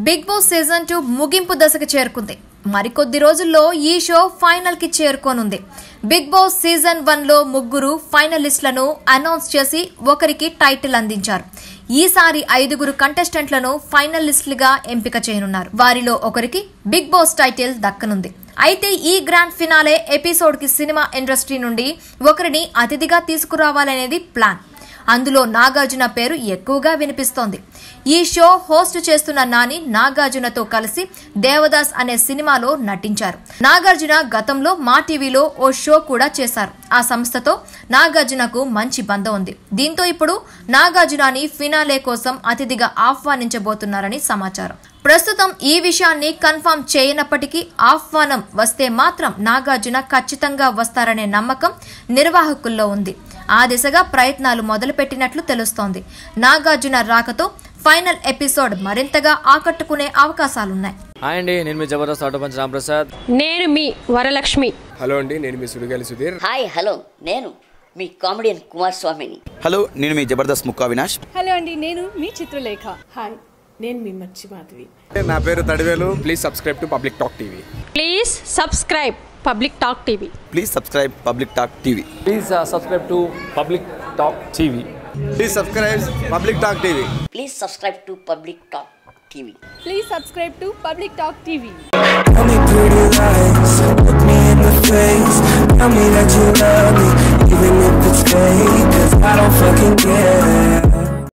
Big boss season 2 ముగింపు దశకు చేరుకుంది. మరికొద్ది రోజుల్లో ఈ షో ఫైనల్ కి చేరుకోనుంది. బిగ్ బాస్ సీజన్ 1 లో ముగ్గురు ఫైనలిస్టులను అనౌన్స్ చేసి ఒకరికి టైటిల్ అందించారు. ఈసారి 5 కంటెస్టెంట్లను ఫైనలిస్టులుగా ఎంపిక చేయనున్నారు. వారిలో ఒకరికి బిగ్ బాస్ టైటిల్ దక్కనుంది. అయితే ఈ గ్రాండ్ ఫినాలే ఎపిసోడ్ కి సినిమా ఇండస్ట్రీ నుండి ఒకరిని అతిథిగా తీసుకురావాలనేది ప్లాన్. అందులో నాగార్జున పేరు ఎక్కువగా వినిపిస్తోంది. ఈ షో హోస్ట్ చేస్తున్న నాని నాగార్జునతో కలిసి దేవదాస్ అనే సినిమాలో నటించారు. నాగార్జున గతంలో మా టీవీలో ఓ షో కూడా చేశారు. ఆ సంస్థతో నాగార్జునకు మంచి బంధం ఉంది. దీంతో ఇప్పుడు నాగార్జునని ఫినాలే కోసం అతిథిగా ఆహ్వానించబోతున్నారని సమాచారం. ప్రస్తుతం ఈ విషయాన్ని కన్ఫర్మ్ చేయనప్పటికీ ఆహ్వానం వస్తే మాత్రం నాగార్జున ఖచ్చితంగా వస్తారనే నమ్మకం నిర్వాహకుల్లో ఉంది. ఆ దిశగా ప్రయత్నాలు మొదలుపెట్టినట్లు తెలుస్తోంది. నాగార్జున రాకతో ఫైనల్ ఎపిసోడ్ మరింతగా ఆకట్టుకునే అవకాశాలున్నాయి. హాయ్ అండి, నేను మీ జబర్దస్త్ ఆటో పంచ్ రాంప్రసాద్. నేను మీ వరలక్ష్మి. హలో అండి, నేను మీ సుడిగాలి సుధీర్. హాయ్ హలో, నేను మీ కామెడియన్ కుమార్ స్వామిని. హలో, నేను మీ జబర్దస్త్ ముక్కా వినాష్. హలో అండి, నేను మీ చిత్రలేఖ. హాయ్, నేను మీ మచ్చి మాధవి. నా పేరు Thadivelu. Please subscribe to public talk TV. Please subscribe public talk TV. Please subscribe public talk TV. Please subscribe to public talk TV. Please subscribe public talk TV. Please subscribe to public talk TV. Please subscribe to public talk TV. Tell me pretty lies, look me in the face. Tell me that you love me, even if it's fake, 'cause I don't fucking care.